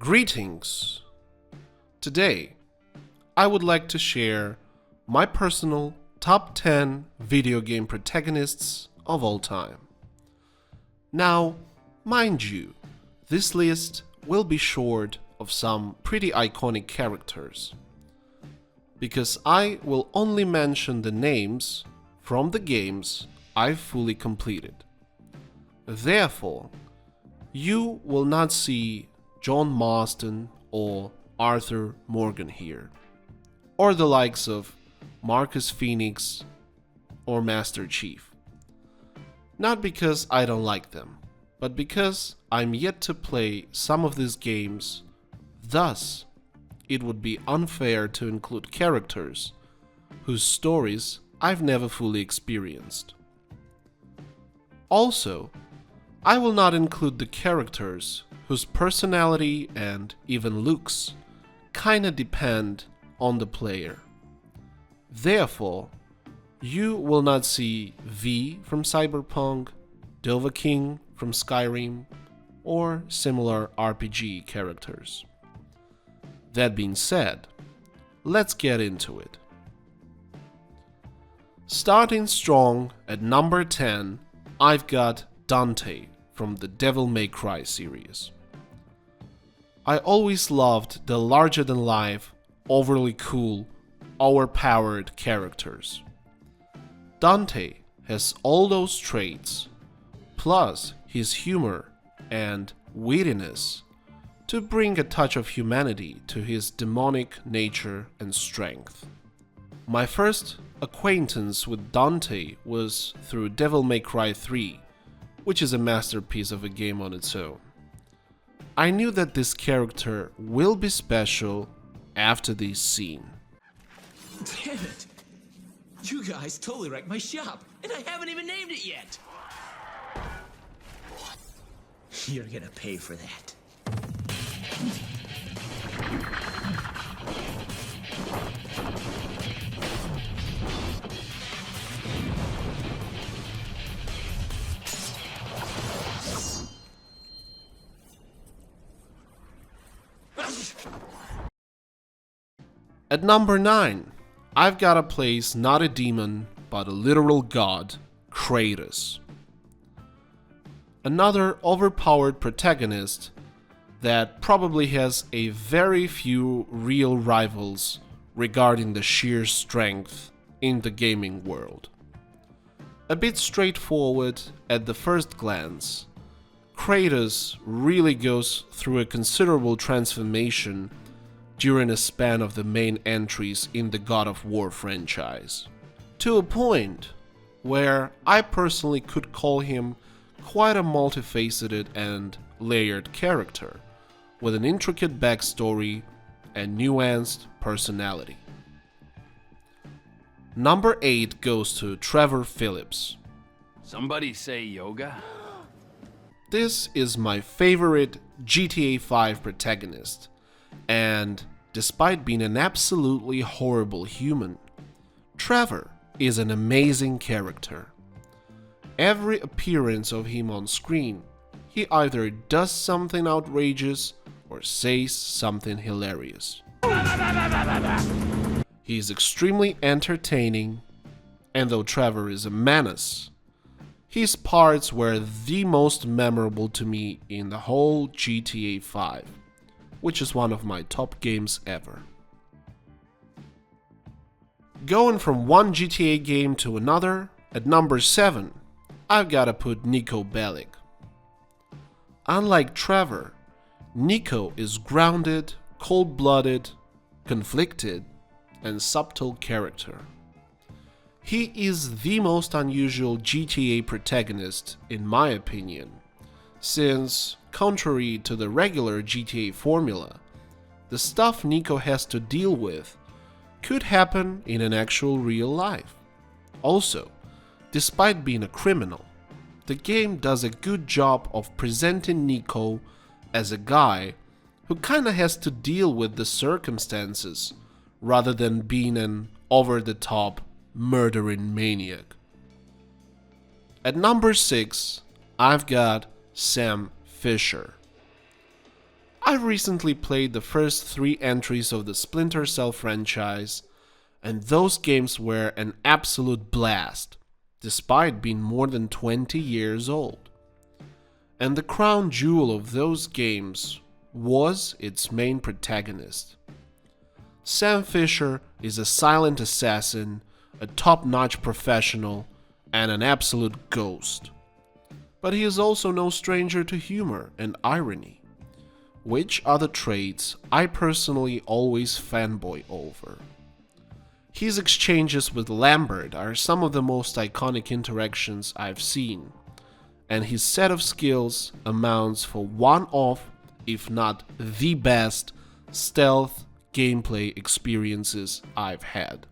Greetings! Today, I would like to share my personal top 10 video game protagonists of all time. Now, mind you, this list will be short of some pretty iconic characters, because I will only mention the names from the games I've fully completed. Therefore, you will not see John Marston or Arthur Morgan here, or the likes of Marcus Phoenix or Master Chief. Not because I don't like them, but because I'm yet to play some of these games, thus it would be unfair to include characters whose stories I've never fully experienced. Also, I will not include the characters whose personality and even looks kinda depend on the player. Therefore, you will not see V from Cyberpunk, Dovahkiin from Skyrim, or similar RPG characters. That being said, let's get into it. Starting strong at number 10, I've got Dante from the Devil May Cry series. I always loved the larger-than-life, overly cool, overpowered characters. Dante has all those traits, plus his humor and wittiness, to bring a touch of humanity to his demonic nature and strength. My first acquaintance with Dante was through Devil May Cry 3, which is a masterpiece of a game on its own. I knew that this character will be special after this scene. Damn it! You guys totally wrecked my shop, and I haven't even named it yet! You're gonna pay for that. At number 9, I've got to place not a demon, but a literal god, Kratos. Another overpowered protagonist that probably has a very few real rivals regarding the sheer strength in the gaming world. A bit straightforward at the first glance, Kratos really goes through a considerable transformation during a span of the main entries in the God of War franchise, to a point where I personally could call him quite a multifaceted and layered character, with an intricate backstory and nuanced personality. Number 8 goes to Trevor Phillips. Somebody say yoga? This is my favorite GTA 5 protagonist, and despite being an absolutely horrible human, Trevor is an amazing character. Every appearance of him on screen, he either does something outrageous or says something hilarious. He is extremely entertaining, and though Trevor is a menace, his parts were the most memorable to me in the whole GTA 5, which is one of my top games ever. Going from one GTA game to another, at number 7, I've gotta put Niko Bellic. Unlike Trevor, Niko is grounded, cold-blooded, conflicted, and subtle character. He is the most unusual GTA protagonist, in my opinion, since, contrary to the regular GTA formula, the stuff Niko has to deal with could happen in an actual real life. Also, despite being a criminal, the game does a good job of presenting Niko as a guy who kinda has to deal with the circumstances rather than being an over-the-top murdering maniac. At number 6, I've got Sam Fisher. I recently played the first 3 entries of the Splinter Cell franchise, and those games were an absolute blast, despite being more than 20 years old. And the crown jewel of those games was its main protagonist. Sam Fisher is a silent assassin, a top-notch professional, and an absolute ghost. But he is also no stranger to humor and irony, which are the traits I personally always fanboy over. His exchanges with Lambert are some of the most iconic interactions I've seen, and his set of skills amounts for one of, if not the best, stealth gameplay experiences I've had.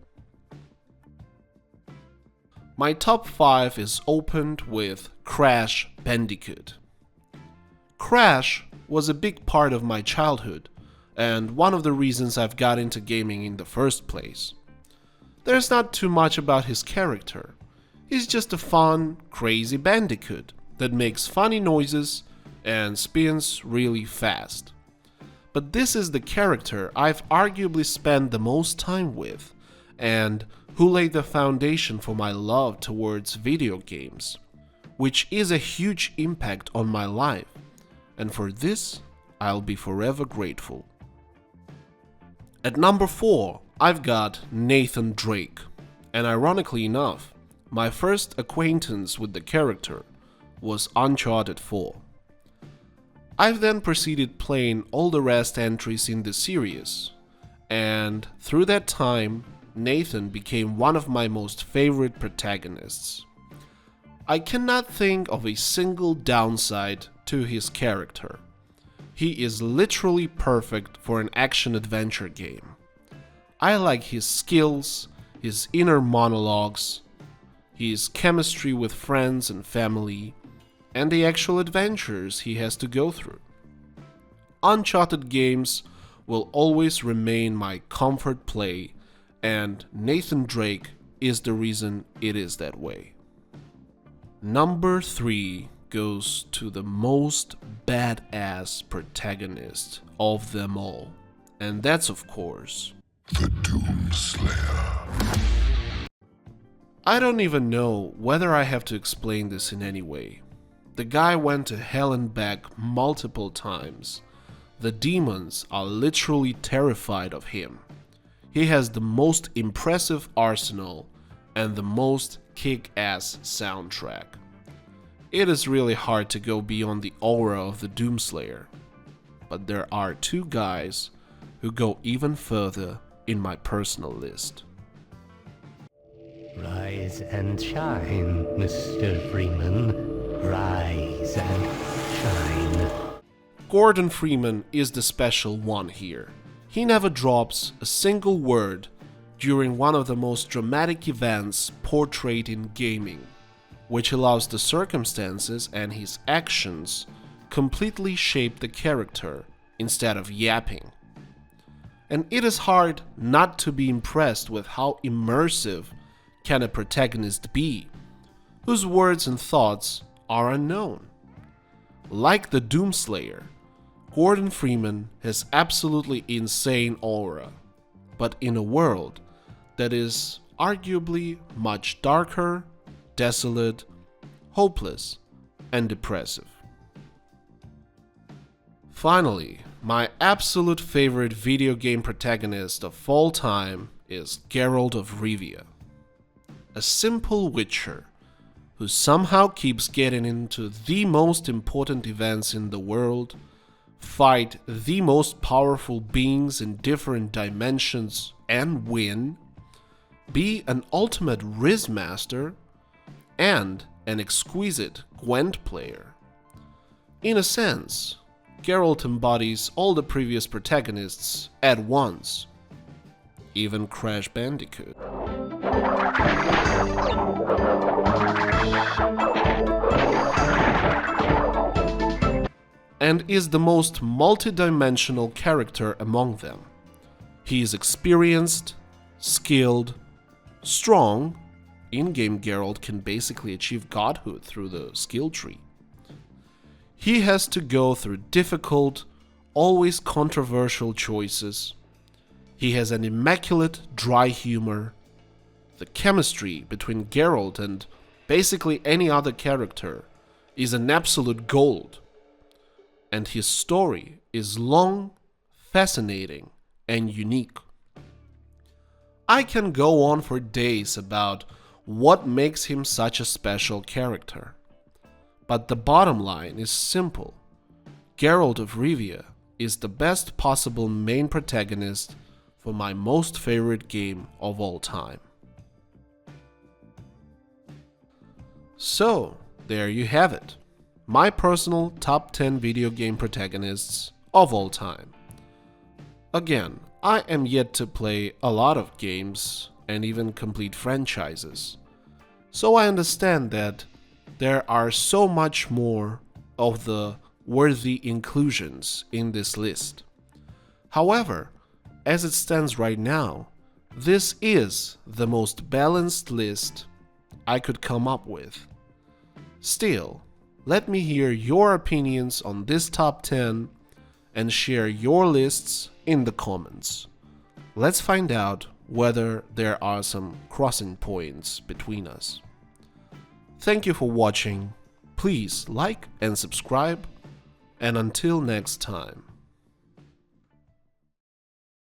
My top 5 is opened with Crash Bandicoot. Crash was a big part of my childhood, and one of the reasons I've got into gaming in the first place. There's not too much about his character. He's just a fun, crazy bandicoot that makes funny noises and spins really fast. But this is the character I've arguably spent the most time with, and who laid the foundation for my love towards video games, which is a huge impact on my life, and for this I'll be forever grateful. At number 4, I've got Nathan Drake, and ironically enough, my first acquaintance with the character was Uncharted 4. I've then proceeded playing all the rest entries in the series, and through that time, Nathan became one of my most favorite protagonists. I cannot think of a single downside to his character. He is literally perfect for an action-adventure game. I like his skills, his inner monologues, his chemistry with friends and family, and the actual adventures he has to go through. Uncharted games will always remain my comfort play, and Nathan Drake is the reason it is that way. Number 3 goes to the most badass protagonist of them all, and that's of course the Doomslayer. I don't even know whether I have to explain this in any way. The guy went to hell and back multiple times. The demons are literally terrified of him. He has the most impressive arsenal and the most kick-ass soundtrack. It is really hard to go beyond the aura of the Doomslayer, but there are 2 guys who go even further in my personal list. Rise and shine, Mr. Freeman. Rise and shine. Gordon Freeman is the special one here. He never drops a single word during one of the most dramatic events portrayed in gaming, which allows the circumstances and his actions completely shape the character instead of yapping. And it is hard not to be impressed with how immersive can a protagonist be, whose words and thoughts are unknown. Like the Doomslayer, Gordon Freeman has absolutely insane aura, but in a world that is arguably much darker, desolate, hopeless, and depressive. Finally, my absolute favorite video game protagonist of all time is Geralt of Rivia, a simple witcher who somehow keeps getting into the most important events in the world, fight the most powerful beings in different dimensions and win, be an ultimate Riz master, and an exquisite Gwent player. In a sense, Geralt embodies all the previous protagonists at once, even Crash Bandicoot. And is the most multidimensional character among them. He is experienced, skilled, strong. In-game Geralt can basically achieve godhood through the skill tree. He has to go through difficult, always controversial choices. He has an immaculate dry humor. The chemistry between Geralt and basically any other character is an absolute gold. And his story is long, fascinating, and unique. I can go on for days about what makes him such a special character. But the bottom line is simple. Geralt of Rivia is the best possible main protagonist for my most favorite game of all time. So, there you have it. My personal top 10 video game protagonists of all time. Again, I am yet to play a lot of games and even complete franchises. So I understand that there are so much more of the worthy inclusions in this list. However, as it stands right now, this is the most balanced list I could come up with. Still, let me hear your opinions on this top 10 and share your lists in the comments. Let's find out whether there are some crossing points between us. Thank you for watching. Please like and subscribe, and until next time.